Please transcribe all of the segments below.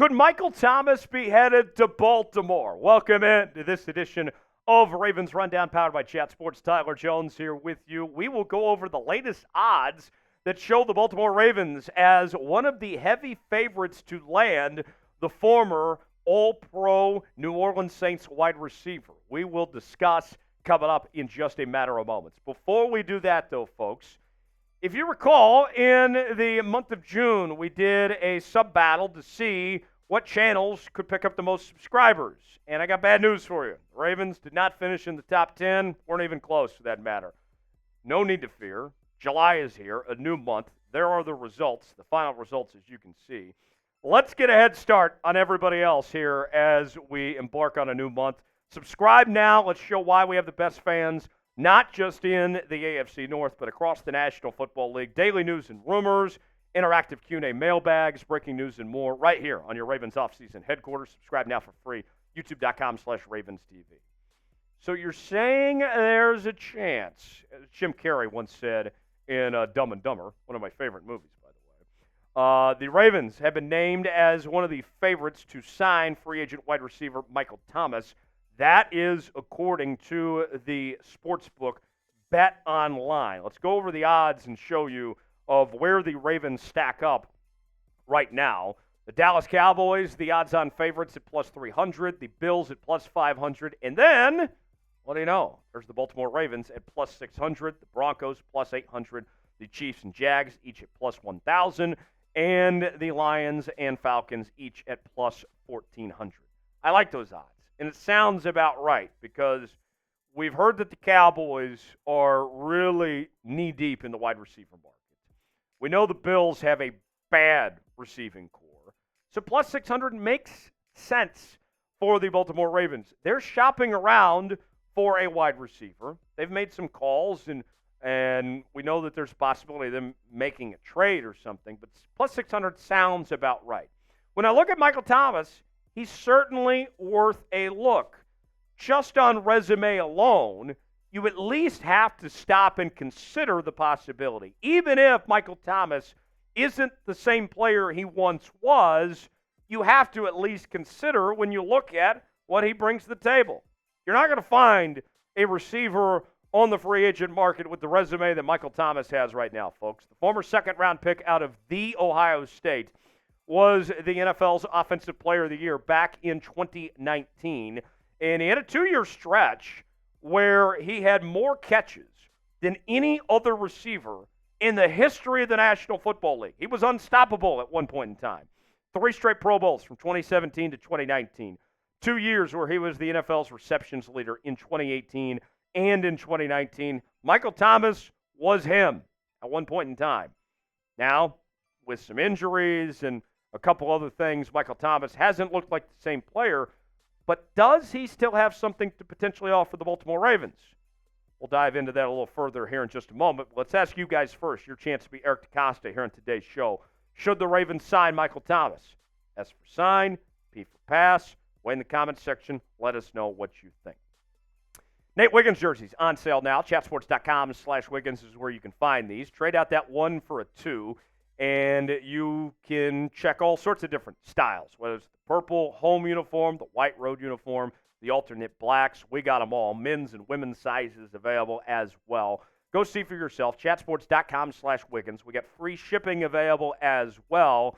Could Michael Thomas be headed to Baltimore? Welcome in to this edition of Ravens Rundown, powered by Chat Sports. Tyler Jones here with you. We will go over the latest odds that show the Baltimore Ravens as one of the heavy favorites to land the former All-Pro New Orleans Saints wide receiver. We will discuss coming up in just a matter of moments. Before we do that, though, folks, if you recall, in the month of June, we did a sub-battle to see what channels could pick up the most subscribers. And I got bad news for you. The Ravens did not finish in the top 10, weren't even close for that matter. No need to fear. July is here, a new month. There are the results, the final results, as you can see. Let's get a head start on everybody else here as we embark on a new month. Subscribe now. Let's show why we have the best fans, not just in the AFC North, but across the National Football League. Daily news and rumors, interactive Q&A mailbags, breaking news and more right here on your Ravens offseason headquarters. Subscribe now for free, youtube.com/RavensTV. So you're saying there's a chance, as Jim Carrey once said in Dumb and Dumber, one of my favorite movies, by the way. The Ravens have been named as one of the favorites to sign free agent wide receiver Michael Thomas. That is according to the sportsbook Bet Online. Let's go over the odds and show you of where the Ravens stack up right now. The Dallas Cowboys, the odds-on favorites at plus 300. The Bills at plus 500. And then, what do you know? There's the Baltimore Ravens at plus 600. The Broncos plus 800. The Chiefs and Jags each at plus 1,000. And the Lions and Falcons each at plus 1,400. I like those odds. And it sounds about right because we've heard that the Cowboys are really knee-deep in the wide receiver market. We know the Bills have a bad receiving core. So plus 600 makes sense for the Baltimore Ravens. They're shopping around for a wide receiver. They've made some calls, and we know that there's a possibility of them making a trade or something, but plus 600 sounds about right. When I look at Michael Thomas, he's certainly worth a look. Just on resume alone, you at least have to stop and consider the possibility. Even if Michael Thomas isn't the same player he once was, you have to at least consider when you look at what he brings to the table. You're not going to find a receiver on the free agent market with the resume that Michael Thomas has right now, folks. The former second-round pick out of The Ohio State was the NFL's Offensive Player of the Year back in 2019. And he had a 2-year stretch where he had more catches than any other receiver in the history of the National Football League. He was unstoppable at one point in time. 3 straight Pro Bowls from 2017 to 2019. 2 years where he was the NFL's receptions leader in 2018 and in 2019. Michael Thomas was him at one point in time. Now, with some injuries and a couple other things, Michael Thomas hasn't looked like the same player, but does he still have something to potentially offer the Baltimore Ravens? We'll dive into that a little further here in just a moment. But let's ask you guys first, your chance to be Eric DeCosta here on today's show. Should the Ravens sign Michael Thomas? S for sign, P for pass. Way in the comments section, let us know what you think. Nate Wiggins jerseys on sale now. Chatsports.com/Wiggins is where you can find these. Trade out that 1 for a 2. And you can check all sorts of different styles, whether it's the purple home uniform, the white road uniform, the alternate blacks. We got them all. Men's and women's sizes available as well. Go see for yourself. Chatsports.com/Wiggins. We got free shipping available as well.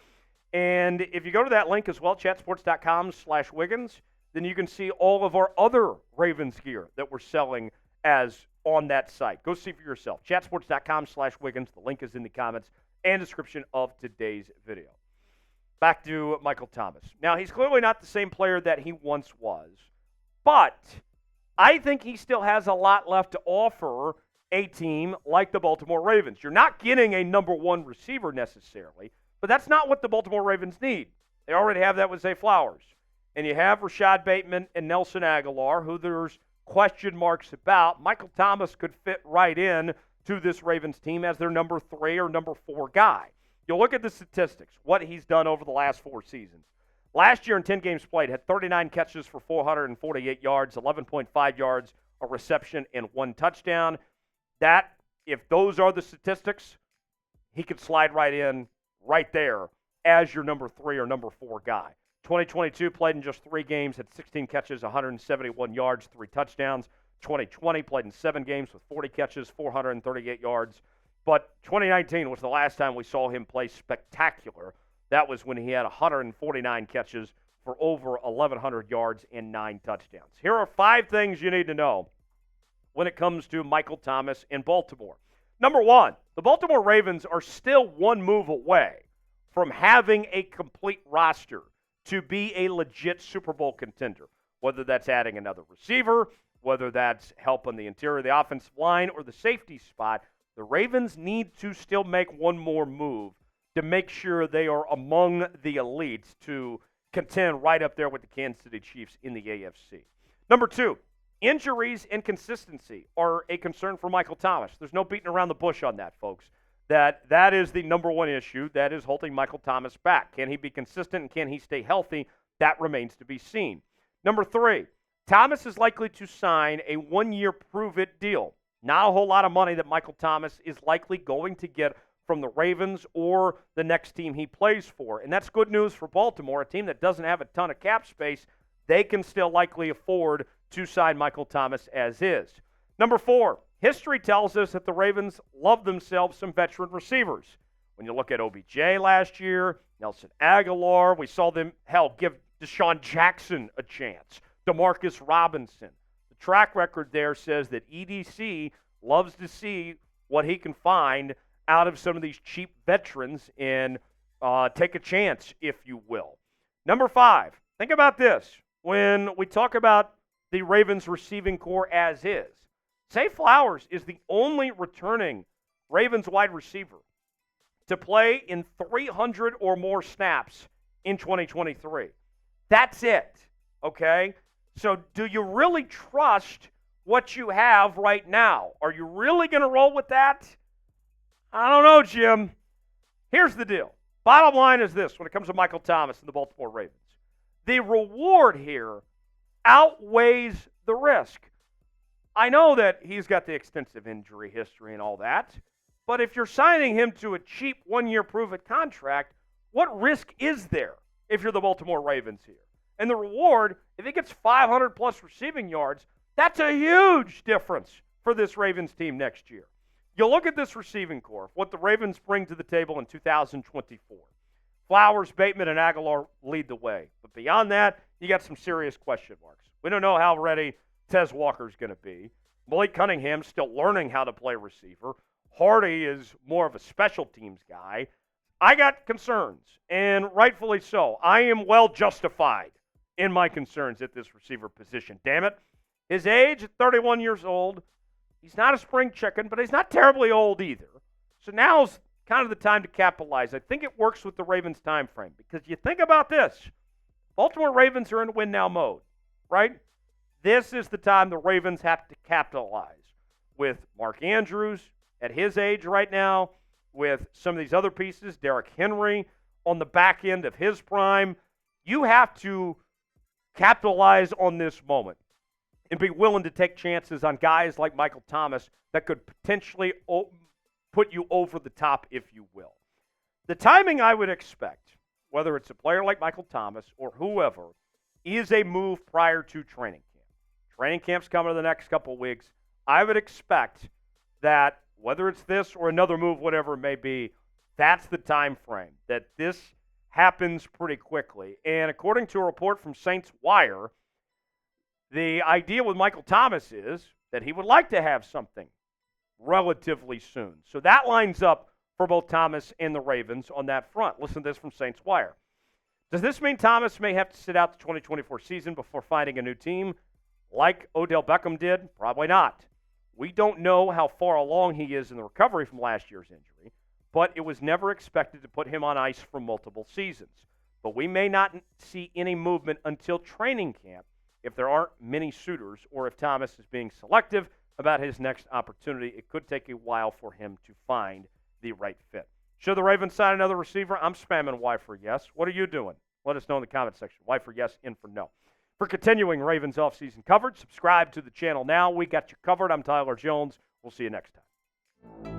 And if you go to that link as well, chatsports.com/Wiggins, then you can see all of our other Ravens gear that we're selling as on that site. Go see for yourself. Chatsports.com/Wiggins. The link is in the comments and description of today's video. Back to Michael Thomas. Now, he's clearly not the same player that he once was, but I think he still has a lot left to offer a team like the Baltimore Ravens. You're not getting a number 1 receiver necessarily, but that's not what the Baltimore Ravens need. They already have that with Zay Flowers. And you have Rashad Bateman and Nelson Aguilar, who there's question marks about. Michael Thomas could fit right in to this Ravens team as their number 3 or number 4 guy. You'll look at the statistics, what he's done over the last 4 seasons. Last year in 10 games played, had 39 catches for 448 yards, 11.5 yards, a reception, and 1 touchdown. That, if those are the statistics, he could slide right in right there as your number 3 or number 4 guy. 2022 played in just 3 games, had 16 catches, 171 yards, 3 touchdowns. 2020 played in 7 games with 40 catches, 438 yards. But 2019 was the last time we saw him play spectacular. That was when he had 149 catches for over 1,100 yards and 9 touchdowns. Here are 5 things you need to know when it comes to Michael Thomas in Baltimore. Number 1, the Baltimore Ravens are still 1 move away from having a complete roster to be a legit Super Bowl contender, whether that's adding another receiver, whether that's helping the interior of the offensive line or the safety spot. The Ravens need to still make one more move to make sure they are among the elites to contend right up there with the Kansas City Chiefs in the AFC. Number 2, injuries and consistency are a concern for Michael Thomas. There's no beating around the bush on that, folks. That is the number 1 issue that is holding Michael Thomas back. Can he be consistent and can he stay healthy? That remains to be seen. Number 3, Thomas is likely to sign a 1-year prove-it deal. Not a whole lot of money that Michael Thomas is likely going to get from the Ravens or the next team he plays for. And that's good news for Baltimore, a team that doesn't have a ton of cap space. They can still likely afford to sign Michael Thomas as is. Number 4, history tells us that the Ravens love themselves some veteran receivers. When you look at OBJ last year, Nelson Aguilar, we saw them, give Deshaun Jackson a chance. DeMarcus Robinson. The track record there says that EDC loves to see what he can find out of some of these cheap veterans and take a chance, if you will. Number 5, think about this. When we talk about the Ravens receiving core as is, Zay Flowers is the only returning Ravens wide receiver to play in 300 or more snaps in 2023. That's it, okay? So do you really trust what you have right now? Are you really going to roll with that? I don't know, Jim. Here's the deal. Bottom line is this when it comes to Michael Thomas and the Baltimore Ravens. The reward here outweighs the risk. I know that he's got the extensive injury history and all that, but if you're signing him to a cheap 1-year prove-it contract, what risk is there if you're the Baltimore Ravens here? And the reward, if he gets 500-plus receiving yards, that's a huge difference for this Ravens team next year. You look at this receiving core, what the Ravens bring to the table in 2024. Flowers, Bateman, and Aguilar lead the way. But beyond that, you got some serious question marks. We don't know how ready Tez Walker's going to be. Malik Cunningham's still learning how to play receiver. Hardy is more of a special teams guy. I got concerns, and rightfully so. I am well justified in my concerns at this receiver position. Damn it. His age, at 31 years old, he's not a spring chicken, but he's not terribly old either. So now's kind of the time to capitalize. I think it works with the Ravens' time frame because you think about this. Baltimore Ravens are in win-now mode, right? This is the time the Ravens have to capitalize with Mark Andrews at his age right now, with some of these other pieces, Derrick Henry on the back end of his prime. You have to capitalize on this moment and be willing to take chances on guys like Michael Thomas that could potentially put you over the top, if you will. The timing I would expect, whether it's a player like Michael Thomas or whoever, is a move prior to training camp. Training camp's coming in the next couple of weeks. I would expect that whether it's this or another move, whatever it may be, that's the time frame, that this happens pretty quickly. And according to a report from Saints Wire, the idea with Michael Thomas is that he would like to have something relatively soon. So that lines up for both Thomas and the Ravens on that front. Listen to this from Saints Wire. Does this mean Thomas may have to sit out the 2024 season before finding a new team like Odell Beckham did? Probably not. We don't know how far along he is in the recovery from last year's injury, but it was never expected to put him on ice for multiple seasons. But we may not see any movement until training camp if there aren't many suitors or if Thomas is being selective about his next opportunity. It could take a while for him to find the right fit. Should the Ravens sign another receiver? I'm spamming Y for yes. What are you doing? Let us know in the comment section. Y for yes, in for no. For continuing Ravens offseason coverage, subscribe to the channel now. We got you covered. I'm Tyler Jones. We'll see you next time.